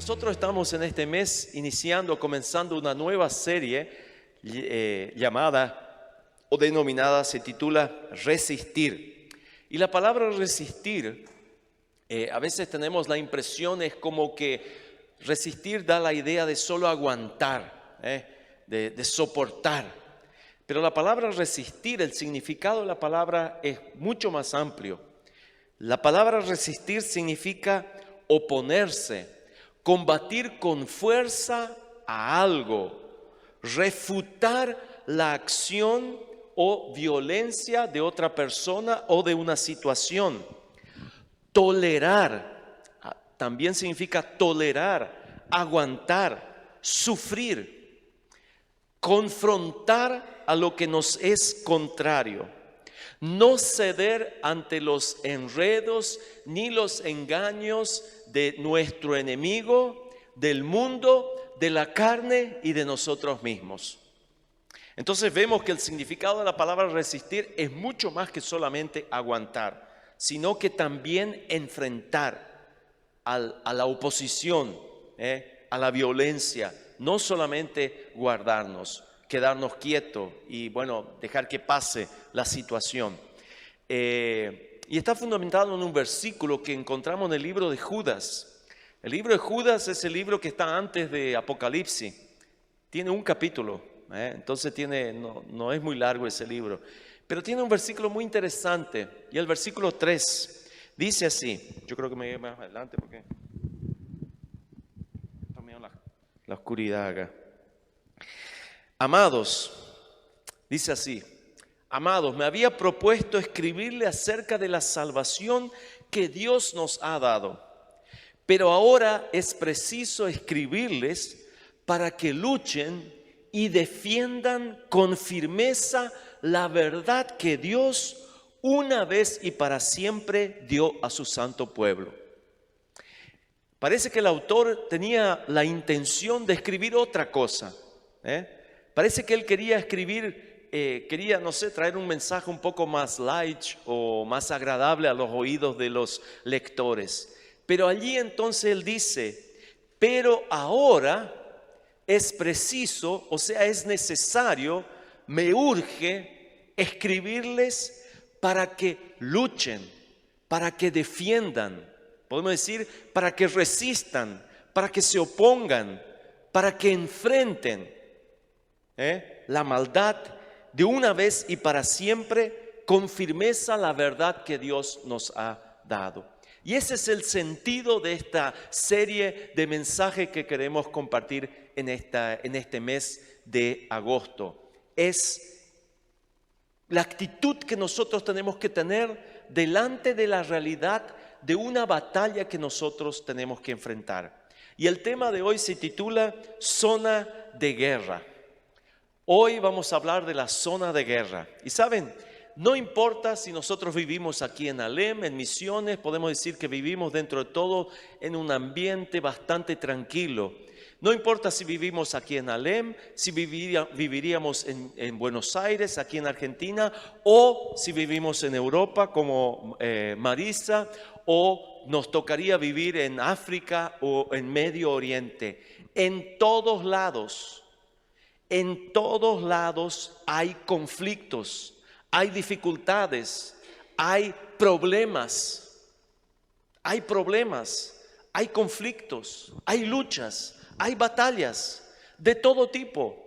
Nosotros estamos en este mes comenzando una nueva serie llamada o denominada, se titula Resistir. Y la palabra resistir, a veces tenemos la impresión, es como que resistir da la idea de solo aguantar, de soportar. Pero la palabra resistir, el significado de la palabra es mucho más amplio. La palabra resistir significa oponerse, combatir con fuerza a algo, refutar la acción o violencia de otra persona o de una situación. Tolerar, también significa tolerar, aguantar, sufrir, confrontar a lo que nos es contrario. No ceder ante los enredos ni los engaños de nuestro enemigo, del mundo, de la carne y de nosotros mismos. Entonces vemos que el significado de la palabra resistir es mucho más que solamente aguantar, sino que también enfrentar a la oposición, a la violencia, no solamente guardarnos, quedarnos quietos y dejar que pase la situación. Y está fundamentado en un versículo que encontramos en el libro de Judas. El libro de Judas es el libro que está antes de Apocalipsis. Tiene un capítulo, entonces no es muy largo ese libro. Pero tiene un versículo muy interesante. Y el versículo 3 dice así. Yo creo que me voy más adelante porque está medio la oscuridad acá. Amados, dice así: amados, me había propuesto escribirle acerca de la salvación que Dios nos ha dado, pero ahora es preciso escribirles para que luchen y defiendan con firmeza la verdad que Dios una vez y para siempre dio a su santo pueblo. Parece que el autor tenía la intención de escribir otra cosa, Parece que él quería escribir, traer un mensaje un poco más light o más agradable a los oídos de los lectores. Pero allí entonces él dice, pero ahora es preciso, o sea, es necesario, me urge escribirles para que luchen, para que defiendan, podemos decir, para que resistan, para que se opongan, para que enfrenten la maldad de una vez y para siempre, con firmeza la verdad que Dios nos ha dado. Y ese es el sentido de esta serie de mensajes que queremos compartir en este mes de agosto. Es la actitud que nosotros tenemos que tener delante de la realidad de una batalla que nosotros tenemos que enfrentar. Y el tema de hoy se titula Zona de Guerra. Hoy vamos a hablar de la zona de guerra. Y saben, no importa si nosotros vivimos aquí en Alem, en Misiones, podemos decir que vivimos dentro de todo en un ambiente bastante tranquilo. No importa si vivimos aquí en Alem, si viviríamos en Buenos Aires, aquí en Argentina, o si vivimos en Europa como Marisa, o nos tocaría vivir en África o en Medio Oriente. En todos lados hay conflictos, hay dificultades, hay problemas, hay conflictos, hay luchas, hay batallas de todo tipo,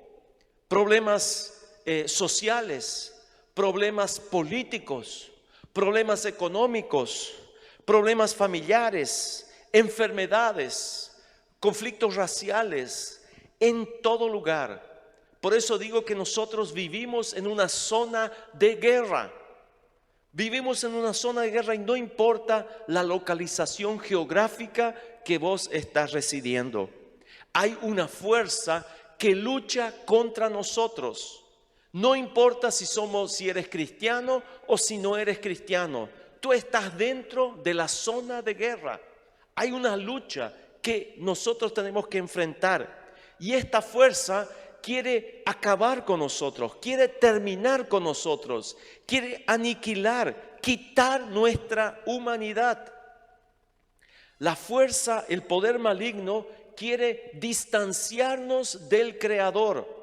problemas sociales, problemas políticos, problemas económicos, problemas familiares, enfermedades, conflictos raciales, en todo lugar. Por eso digo que nosotros vivimos en una zona de guerra. Vivimos en una zona de guerra y no importa la localización geográfica que vos estás residiendo. Hay una fuerza que lucha contra nosotros. No importa si eres cristiano o si no eres cristiano. Tú estás dentro de la zona de guerra. Hay una lucha que nosotros tenemos que enfrentar. Y esta fuerza quiere acabar con nosotros, quiere terminar con nosotros, quiere aniquilar, quitar nuestra humanidad. La fuerza, el poder maligno quiere distanciarnos del Creador.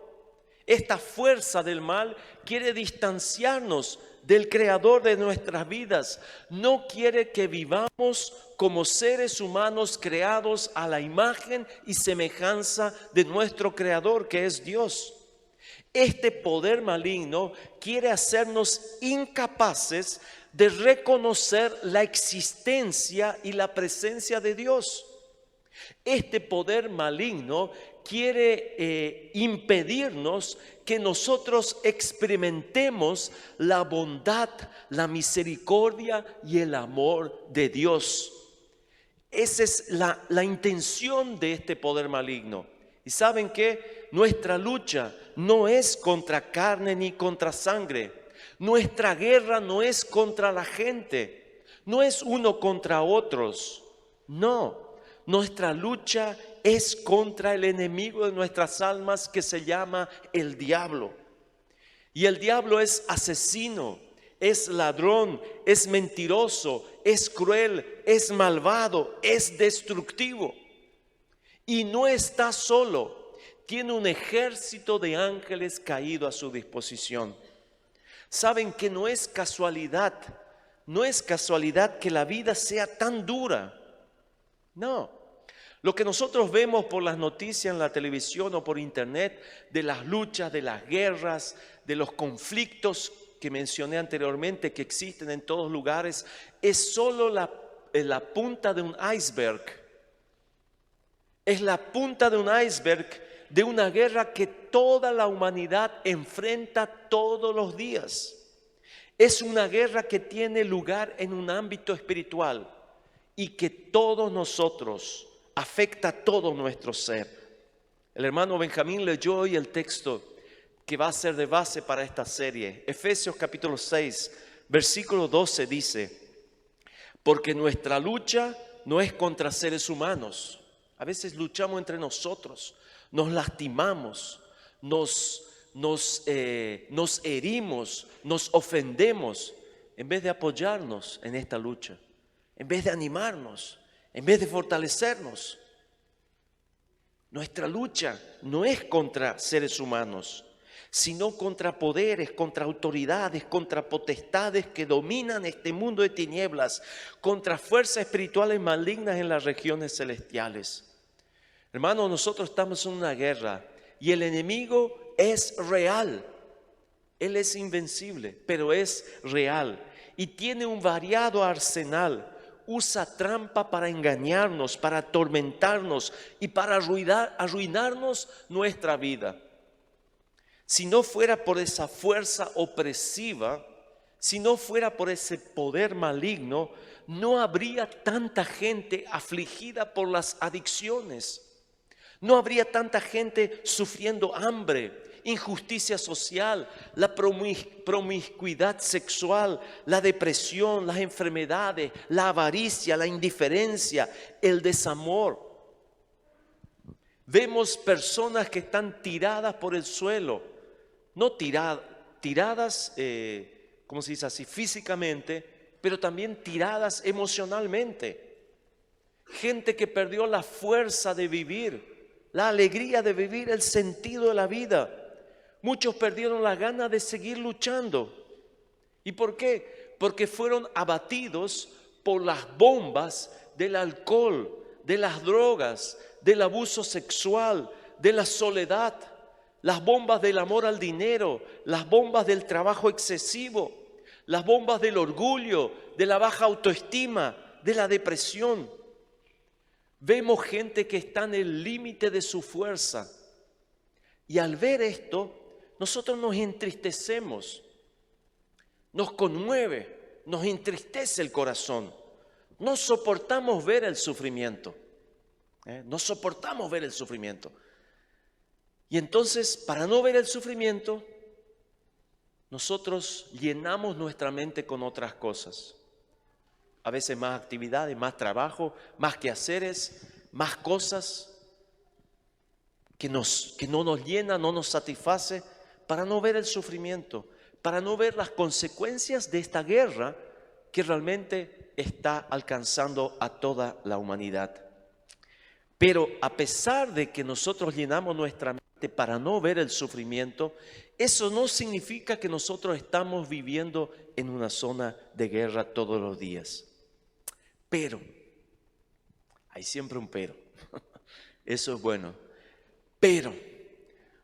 Esta fuerza del mal quiere distanciarnos del Creador de nuestras vidas. No quiere que vivamos como seres humanos creados a la imagen y semejanza de nuestro Creador, que es Dios. Este poder maligno quiere hacernos incapaces de reconocer la existencia y la presencia de Dios. Este poder maligno quiere impedirnos que nosotros experimentemos la bondad, la misericordia y el amor de Dios. Esa es la intención de este poder maligno. ¿Y saben qué? Nuestra lucha no es contra carne ni contra sangre. Nuestra guerra no es contra la gente. No es uno contra otros. No. Nuestra lucha es contra el enemigo de nuestras almas, que se llama el diablo. Y el diablo es asesino, es ladrón, es mentiroso, es cruel, es malvado, es destructivo. Y no está solo, tiene un ejército de ángeles caído a su disposición. Saben que no es casualidad que la vida sea tan dura. No, lo que nosotros vemos por las noticias en la televisión o por internet, de las luchas, de las guerras, de los conflictos que mencioné anteriormente que existen en todos lugares, es solo la punta de un iceberg. Es la punta de un iceberg de una guerra que toda la humanidad enfrenta todos los días. Es una guerra que tiene lugar en un ámbito espiritual y que todos nosotros afecta a todo nuestro ser. El hermano Benjamín leyó hoy el texto que va a ser de base para esta serie. Efesios capítulo 6, versículo 12 dice: porque nuestra lucha no es contra seres humanos. A veces luchamos entre nosotros, nos lastimamos, nos herimos, nos ofendemos, en vez de apoyarnos en esta lucha, en vez de animarnos, en vez de fortalecernos. Nuestra lucha no es contra seres humanos, sino contra poderes, contra autoridades, contra potestades que dominan este mundo de tinieblas, contra fuerzas espirituales malignas en las regiones celestiales. Hermanos, nosotros estamos en una guerra y el enemigo es real. Él es invencible, pero es real y tiene un variado arsenal. Usa trampa para engañarnos, para atormentarnos y para arruinarnos nuestra vida. Si no fuera por esa fuerza opresiva, si no fuera por ese poder maligno, no habría tanta gente afligida por las adicciones. No habría tanta gente sufriendo hambre, injusticia social, la promiscuidad sexual, la depresión, las enfermedades, la avaricia, la indiferencia, el desamor. Vemos personas que están tiradas por el suelo, no tiradas, ¿cómo se dice así? Físicamente, pero también tiradas emocionalmente. Gente que perdió la fuerza de vivir, la alegría de vivir, el sentido de la vida. Muchos perdieron la gana de seguir luchando. ¿Y por qué? Porque fueron abatidos por las bombas del alcohol, de las drogas, del abuso sexual, de la soledad, las bombas del amor al dinero, las bombas del trabajo excesivo, las bombas del orgullo, de la baja autoestima, de la depresión. Vemos gente que está en el límite de su fuerza. Y al ver esto, nosotros nos entristecemos, nos conmueve, nos entristece el corazón. No soportamos ver el sufrimiento. No soportamos ver el sufrimiento. Y entonces, para no ver el sufrimiento, nosotros llenamos nuestra mente con otras cosas. A veces más actividades, más trabajo, más quehaceres, más cosas que no nos llena, no nos satisface, para no ver el sufrimiento, para no ver las consecuencias de esta guerra que realmente está alcanzando a toda la humanidad. Pero a pesar de que nosotros llenamos nuestra mente para no ver el sufrimiento, eso no significa que nosotros estamos viviendo en una zona de guerra todos los días. Pero, hay siempre un pero, eso es bueno, pero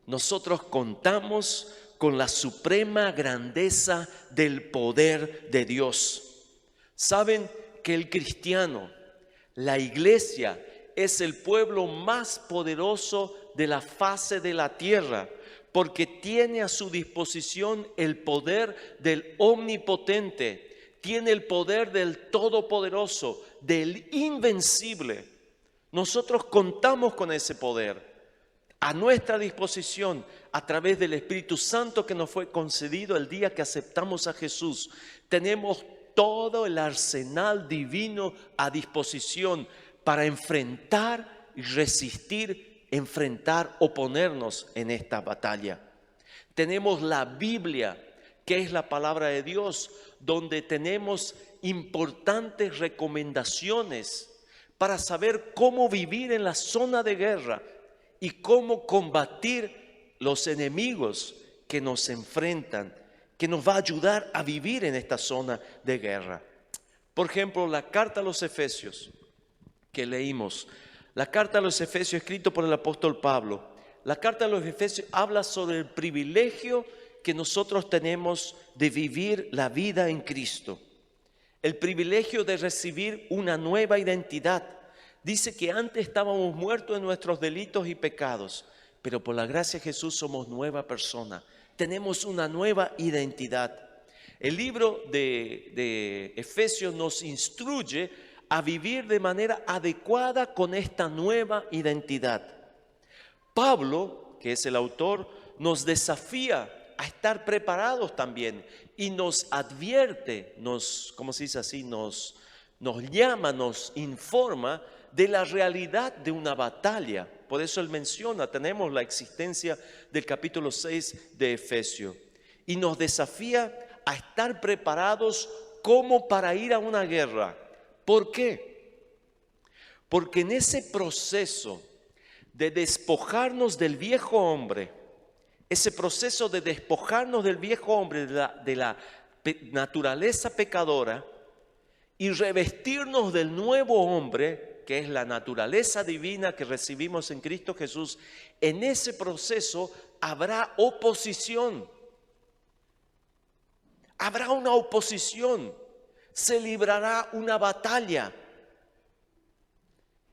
nosotros contamos con la suprema grandeza del poder de Dios. ¿Saben que el cristiano, la iglesia, es el pueblo más poderoso de la faz de la tierra? Porque tiene a su disposición el poder del omnipotente, tiene el poder del todopoderoso, del invencible. Nosotros contamos con ese poder a nuestra disposición a través del Espíritu Santo que nos fue concedido el día que aceptamos a Jesús. Tenemos todo el arsenal divino a disposición para enfrentar y resistir, enfrentar, oponernos en esta batalla. Tenemos la Biblia, que es la palabra de Dios, donde tenemos importantes recomendaciones para saber cómo vivir en la zona de guerra y cómo combatir los enemigos que nos enfrentan, que nos va a ayudar a vivir en esta zona de guerra. Por ejemplo, la carta a los Efesios que leímos, la carta a los Efesios escrita por el apóstol Pablo, la carta a los Efesios habla sobre el privilegio que nosotros tenemos de vivir la vida en Cristo, el privilegio de recibir una nueva identidad. Dice que antes estábamos muertos en nuestros delitos y pecados, pero por la gracia de Jesús somos nueva persona. Tenemos una nueva identidad. El libro de Efesios nos instruye a vivir de manera adecuada con esta nueva identidad. Pablo, que es el autor, nos desafía a estar preparados también y nos advierte, ¿cómo se dice así? Nos llama, nos informa de la realidad de una batalla. Por eso él menciona, tenemos la existencia del capítulo 6 de Efesios y nos desafía a estar preparados como para ir a una guerra. ¿Por qué? Porque en ese proceso de despojarnos del viejo hombre, ese proceso de despojarnos del viejo hombre, de la naturaleza pecadora y revestirnos del nuevo hombre, que es la naturaleza divina que recibimos en Cristo Jesús, en ese proceso habrá oposición. Habrá una oposición, se librará una batalla.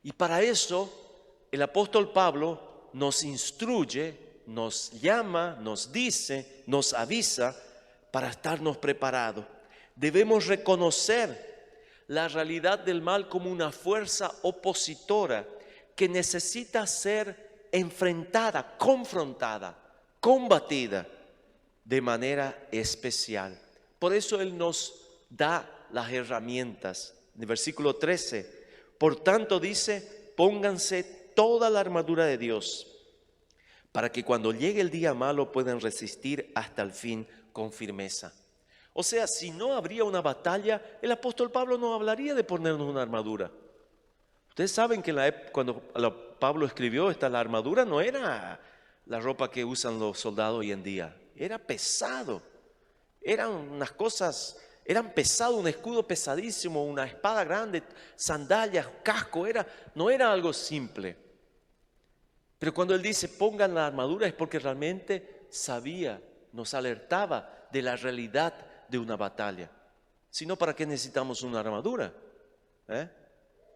Y para eso el apóstol Pablo nos instruye, nos llama, nos dice, nos avisa para estarnos preparados. Debemos reconocer la realidad del mal como una fuerza opositora que necesita ser enfrentada, confrontada, combatida de manera especial. Por eso Él nos da las herramientas. En el versículo 13, por tanto dice, pónganse toda la armadura de Dios, para que cuando llegue el día malo puedan resistir hasta el fin con firmeza. O sea, si no habría una batalla, el apóstol Pablo no hablaría de ponernos una armadura. Ustedes saben que cuando Pablo escribió la armadura no era la ropa que usan los soldados hoy en día. Era pesado. Eran unas cosas, eran pesado, un escudo pesadísimo, una espada grande, sandalias, casco. No era algo simple. Pero cuando él dice pongan la armadura es porque realmente sabía, nos alertaba de la realidad de una batalla. Si no, ¿para qué necesitamos una armadura?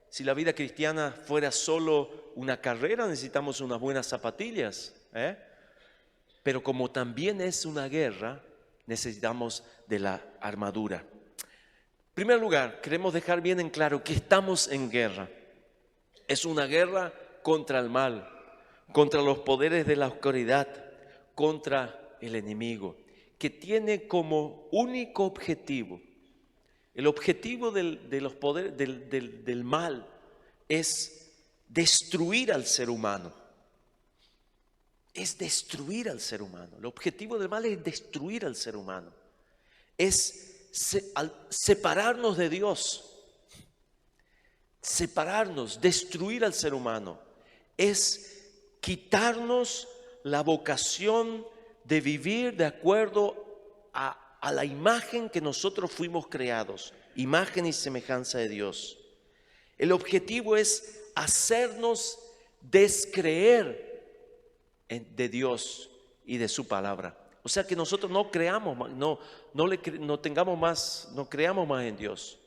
Si la vida cristiana fuera solo una carrera, necesitamos unas buenas zapatillas. Pero como también es una guerra, necesitamos de la armadura. En primer lugar, queremos dejar bien en claro que estamos en guerra. Es una guerra contra el mal, contra los poderes de la oscuridad, contra el enemigo, que tiene como único objetivo, el objetivo de los poderes del mal es destruir al ser humano. Es destruir al ser humano. El objetivo del mal es destruir al ser humano. Es separarnos de Dios. Separarnos, destruir al ser humano. es quitarnos la vocación de vivir de acuerdo a la imagen que nosotros fuimos creados, imagen y semejanza de Dios. El objetivo es hacernos descreer de Dios y de su palabra. O sea, que nosotros no creamos, no creamos más en Dios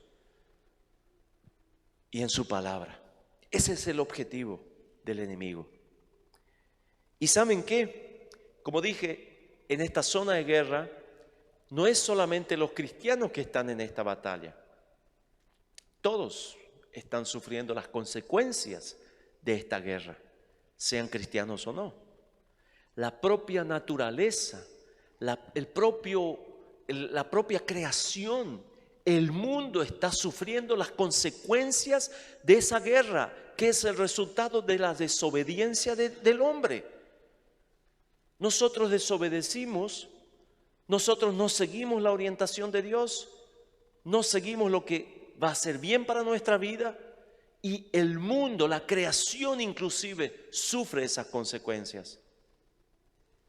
y en su palabra. Ese es el objetivo del enemigo. ¿Y saben qué? Como dije, en esta zona de guerra no es solamente los cristianos que están en esta batalla. Todos están sufriendo las consecuencias de esta guerra, sean cristianos o no. La propia naturaleza, la propia creación, el mundo está sufriendo las consecuencias de esa guerra, que es el resultado de la desobediencia del hombre. Nosotros desobedecimos, nosotros no seguimos la orientación de Dios, no seguimos lo que va a ser bien para nuestra vida, y el mundo, la creación inclusive, sufre esas consecuencias.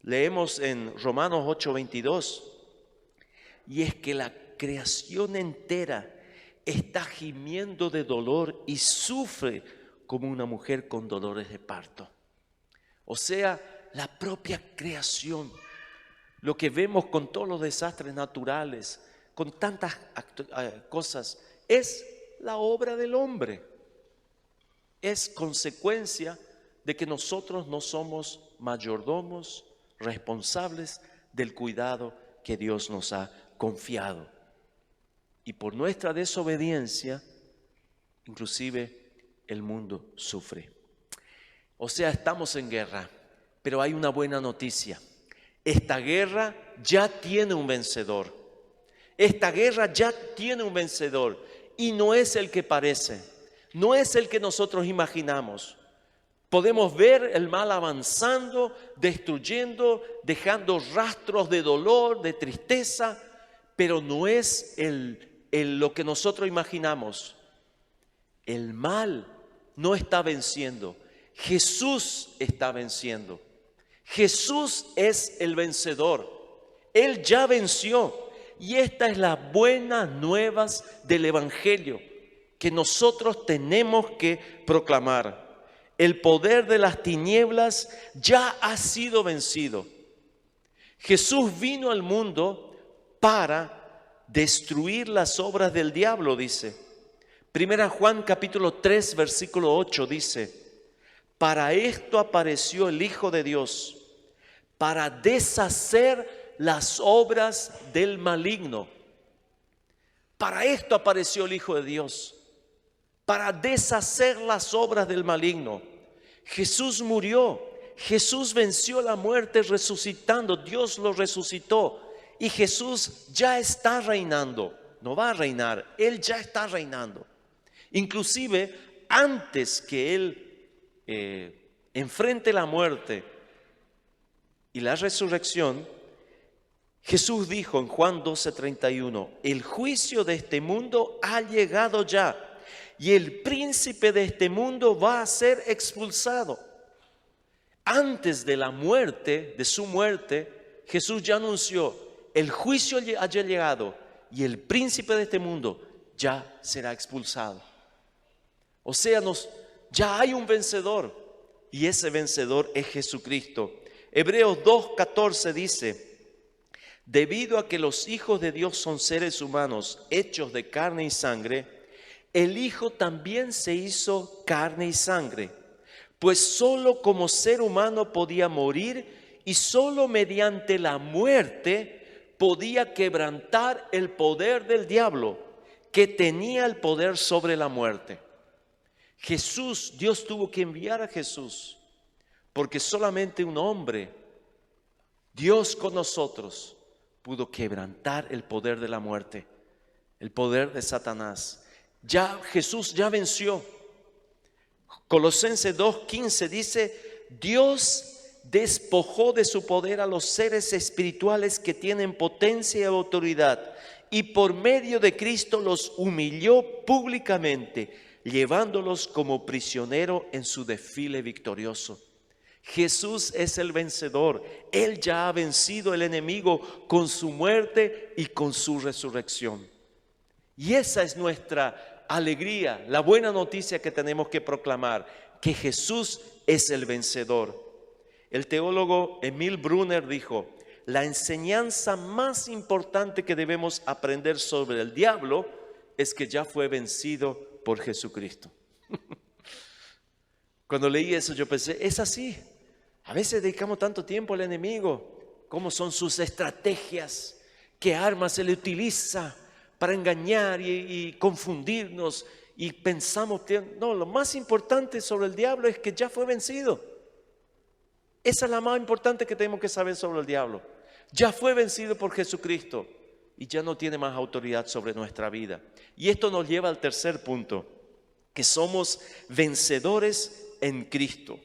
Leemos en Romanos 8:22, y es que la creación entera está gimiendo de dolor y sufre como una mujer con dolores de parto. O sea, la propia creación, lo que vemos con todos los desastres naturales, con tantas cosas, es la obra del hombre. Es consecuencia de que nosotros no somos mayordomos responsables del cuidado que Dios nos ha confiado. Y por nuestra desobediencia, inclusive el mundo sufre. O sea, estamos en guerra, pero hay una buena noticia. Esta guerra ya tiene un vencedor. Esta guerra ya tiene un vencedor, y no es el que parece, no es el que nosotros imaginamos. Podemos ver el mal avanzando, destruyendo, dejando rastros de dolor, de tristeza, pero no es lo que nosotros imaginamos. El mal no está venciendo, Jesús está venciendo. Jesús es el vencedor, Él ya venció, y esta es la buena nuevas del Evangelio que nosotros tenemos que proclamar. El poder de las tinieblas ya ha sido vencido. Jesús vino al mundo para destruir las obras del diablo, dice. Primera Juan capítulo 3, versículo 8 dice: para esto apareció el Hijo de Dios, para deshacer las obras del maligno. Para esto apareció el Hijo de Dios, para deshacer las obras del maligno. Jesús murió, Jesús venció la muerte resucitando, Dios lo resucitó, y Jesús ya está reinando. No va a reinar, Él ya está reinando. Inclusive antes que Él enfrente la muerte y la resurrección, Jesús dijo en Juan 12:31: el juicio de este mundo ha llegado ya, y el príncipe de este mundo va a ser expulsado. Antes de la muerte, de su muerte, Jesús ya anunció: el juicio ha llegado y el príncipe de este mundo ya será expulsado. O sea, ya hay un vencedor, y ese vencedor es Jesucristo. Hebreos 2:14 dice: debido a que los hijos de Dios son seres humanos hechos de carne y sangre, el Hijo también se hizo carne y sangre, pues solo como ser humano podía morir, y solo mediante la muerte podía quebrantar el poder del diablo, que tenía el poder sobre la muerte. Jesús, Dios tuvo que enviar a Jesús, porque solamente un hombre, Dios con nosotros, pudo quebrantar el poder de la muerte, el poder de Satanás. Ya Jesús ya venció. Colosenses 2:15 dice: Dios despojó de su poder a los seres espirituales que tienen potencia y autoridad, y por medio de Cristo los humilló públicamente, llevándolos como prisionero en su desfile victorioso. Jesús es el vencedor. Él ya ha vencido el enemigo con su muerte y con su resurrección. Y esa es nuestra alegría, la buena noticia que tenemos que proclamar, que Jesús es el vencedor. El teólogo Emil Brunner dijo: la enseñanza más importante que debemos aprender sobre el diablo es que ya fue vencido por Jesucristo. Cuando leí eso yo pensé, es así. A veces dedicamos tanto tiempo al enemigo, cómo son sus estrategias, qué armas se le utiliza para engañar y confundirnos, y pensamos, no, lo más importante sobre el diablo es que ya fue vencido. Esa es la más importante que tenemos que saber sobre el diablo. Ya fue vencido por Jesucristo y ya no tiene más autoridad sobre nuestra vida. Y esto nos lleva al tercer punto, que somos vencedores en Cristo.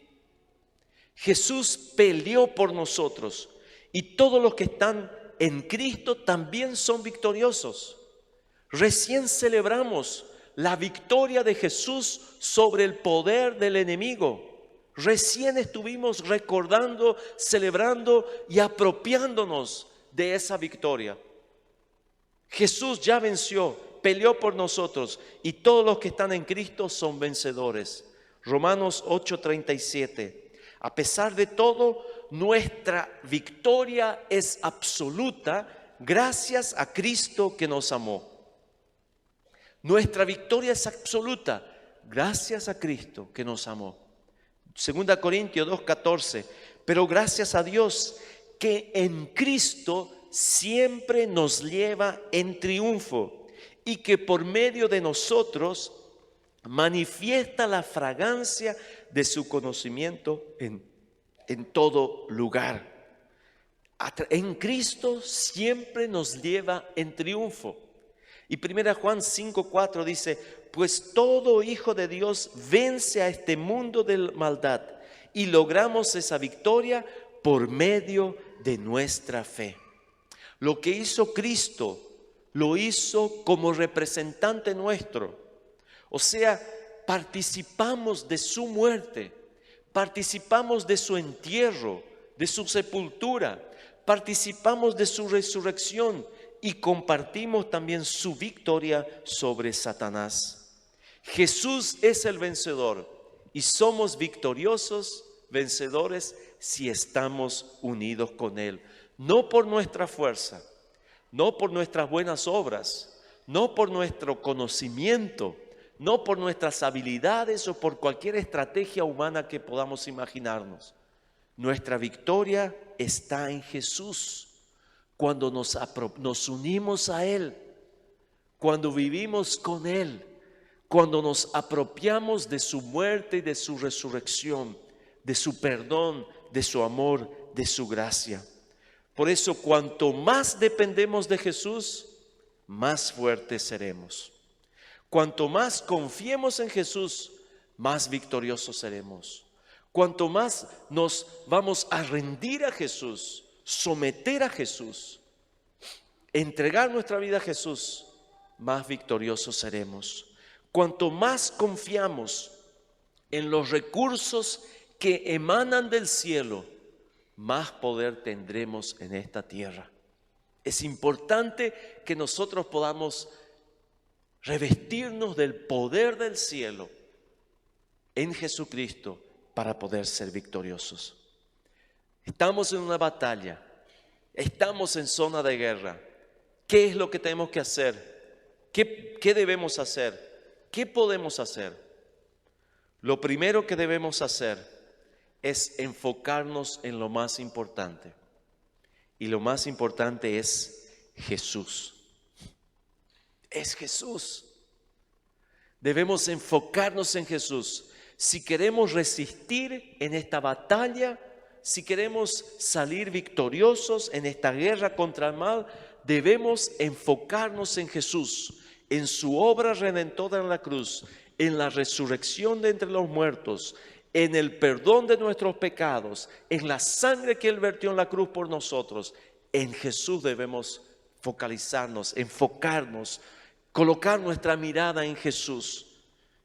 Jesús peleó por nosotros y todos los que están en Cristo también son victoriosos. Recién celebramos la victoria de Jesús sobre el poder del enemigo. Recién estuvimos recordando, celebrando y apropiándonos de esa victoria. Jesús ya venció, peleó por nosotros y todos los que están en Cristo son vencedores. Romanos 8:37. A pesar de todo, nuestra victoria es absoluta gracias a Cristo que nos amó. Nuestra victoria es absoluta gracias a Cristo que nos amó. 2 Corintios 2:14. Pero gracias a Dios que en Cristo siempre nos lleva en triunfo y que por medio de nosotros manifiesta la fragancia de su conocimiento en todo lugar. En Cristo siempre nos lleva en triunfo. Y 1 Juan 5:4 dice: pues todo hijo de Dios vence a este mundo de maldad y logramos esa victoria por medio de nuestra fe. Lo que hizo Cristo, lo hizo como representante nuestro. O sea, participamos de su muerte, participamos de su entierro, de su sepultura, participamos de su resurrección y compartimos también su victoria sobre Satanás. Jesús es el vencedor y somos victoriosos, vencedores, si estamos unidos con Él. No por nuestra fuerza, no por nuestras buenas obras, no por nuestro conocimiento, no por nuestras habilidades o por cualquier estrategia humana que podamos imaginarnos. Nuestra victoria está en Jesús. Cuando nos unimos a Él, cuando vivimos con Él, cuando nos apropiamos de su muerte y de su resurrección, de su perdón, de su amor, de su gracia. Por eso, cuanto más dependemos de Jesús, más fuertes seremos. Cuanto más confiemos en Jesús, más victoriosos seremos. Cuanto más nos vamos a rendir a Jesús, someter a Jesús, entregar nuestra vida a Jesús, más victoriosos seremos. Cuanto más confiamos en los recursos que emanan del cielo, más poder tendremos en esta tierra. Es importante que nosotros podamos revestirnos del poder del cielo en Jesucristo para poder ser victoriosos. Estamos en una batalla, estamos en zona de guerra. ¿Qué es lo que tenemos que hacer? ¿Qué debemos hacer? ¿Qué podemos hacer? Lo primero que debemos hacer es enfocarnos en lo más importante. Y lo más importante es Jesús. Es Jesús. Debemos enfocarnos en Jesús. Si queremos resistir en esta batalla, si queremos salir victoriosos en esta guerra contra el mal, debemos enfocarnos en Jesús, en su obra redentora en la cruz, en la resurrección de entre los muertos, en el perdón de nuestros pecados, en la sangre que Él vertió en la cruz por nosotros. En Jesús debemos focalizarnos, enfocarnos, colocar nuestra mirada en Jesús.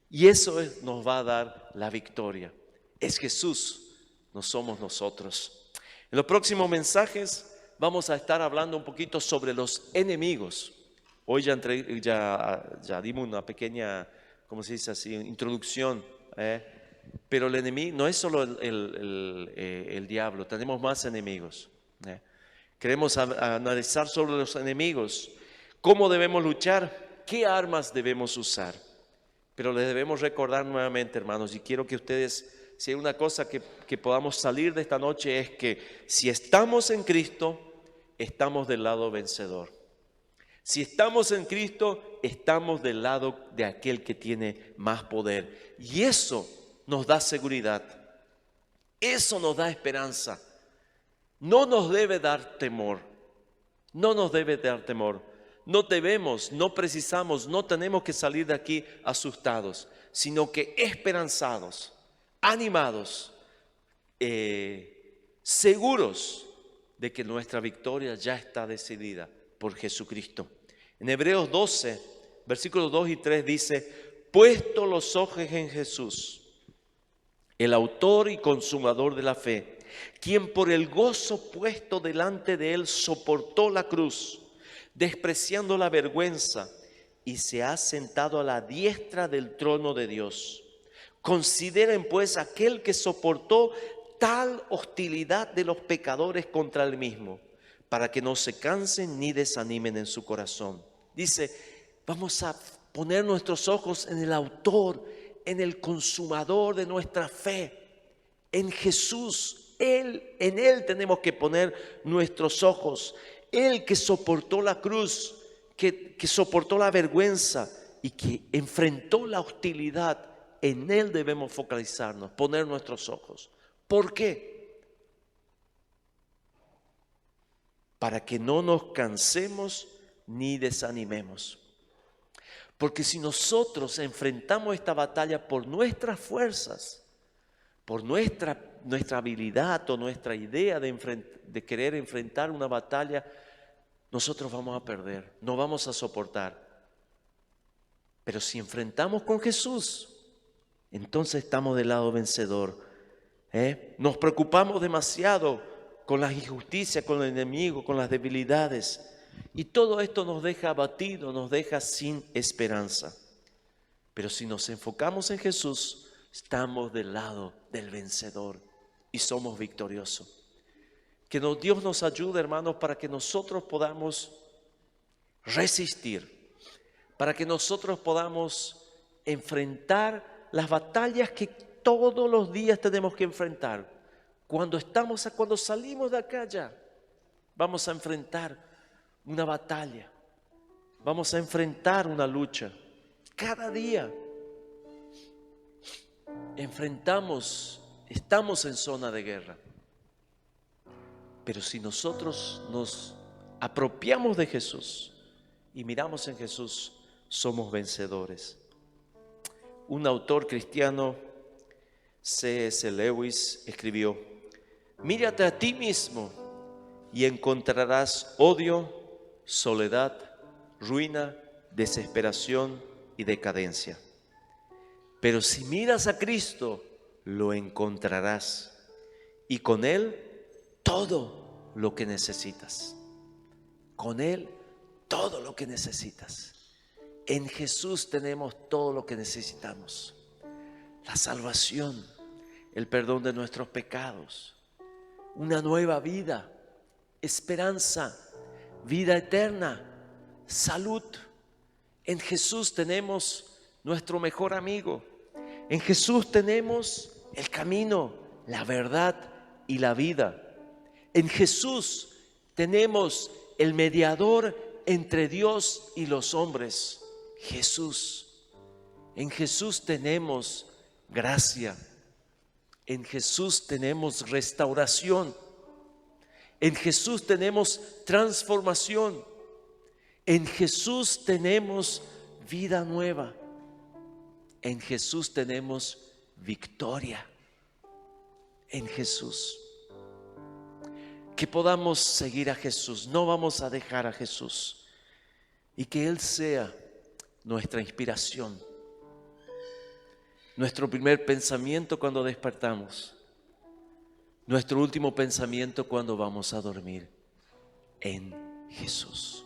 Y eso nos va a dar la victoria. Es Jesús, no somos nosotros. En los próximos mensajes vamos a estar hablando un poquito sobre los enemigos. Hoy ya dimos una pequeña, ¿cómo se dice así?, introducción. Pero el enemigo no es solo el diablo, tenemos más enemigos. Queremos analizar sobre los enemigos, cómo debemos luchar, qué armas debemos usar. Pero les debemos recordar nuevamente, hermanos, y quiero que ustedes, si hay una cosa que podamos salir de esta noche, es que si estamos en Cristo, estamos del lado vencedor. Si estamos en Cristo, estamos del lado de aquel que tiene más poder. Y eso nos da seguridad. Eso nos da esperanza. No nos debe dar temor. No nos debe dar temor. No debemos, no precisamos, no tenemos que salir de aquí asustados, sino que esperanzados, animados, seguros de que nuestra victoria ya está decidida por Jesucristo. En Hebreos 12, versículos 2 y 3 dice: puesto los ojos en Jesús, el autor y consumador de la fe, quien por el gozo puesto delante de él soportó la cruz, despreciando la vergüenza, y se ha sentado a la diestra del trono de Dios. Consideren pues aquel que soportó tal hostilidad de los pecadores contra él mismo, para que no se cansen ni desanimen en su corazón. Dice, vamos a poner nuestros ojos en el autor, en el consumador de nuestra fe, en Jesús. En Él tenemos que poner nuestros ojos. Él que soportó la cruz, que soportó la vergüenza y que enfrentó la hostilidad, en Él debemos focalizarnos, poner nuestros ojos. ¿Por qué? Para que no nos cansemos ni desanimemos. Porque si nosotros enfrentamos esta batalla por nuestras fuerzas, por nuestra habilidad o nuestra idea de querer enfrentar una batalla, nosotros vamos a perder, no vamos a soportar. Pero si enfrentamos con Jesús, entonces estamos del lado vencedor. Nos preocupamos demasiado con las injusticias, con el enemigo, con las debilidades. Y todo esto nos deja abatidos, nos deja sin esperanza. Pero si nos enfocamos en Jesús, estamos del lado del vencedor y somos victoriosos. Que Dios nos ayude, hermanos, para que nosotros podamos resistir, para que nosotros podamos enfrentar las batallas que todos los días tenemos que enfrentar. Cuando salimos de acá ya, vamos a enfrentar una batalla, vamos a enfrentar una lucha. Cada día estamos en zona de guerra. Pero si nosotros nos apropiamos de Jesús y miramos en Jesús, somos vencedores. Un autor cristiano, C.S. Lewis, escribió: mírate a ti mismo y encontrarás odio, soledad, ruina, desesperación y decadencia. Pero si miras a Cristo, lo encontrarás, y con Él todo lo que necesitas. Con Él todo lo que necesitas. En Jesús tenemos todo lo que necesitamos. La salvación, el perdón de nuestros pecados, una nueva vida, esperanza, vida eterna, salud. En Jesús tenemos nuestro mejor amigo. En Jesús tenemos el camino, la verdad y la vida. En Jesús tenemos el mediador entre Dios y los hombres, Jesús. En Jesús tenemos gracia. En Jesús tenemos restauración. En Jesús tenemos transformación. En Jesús tenemos vida nueva. En Jesús tenemos victoria. En Jesús. Que podamos seguir a Jesús. No vamos a dejar a Jesús. Y que Él sea nuestra inspiración. Nuestro primer pensamiento cuando despertamos. Nuestro último pensamiento cuando vamos a dormir. En Jesús.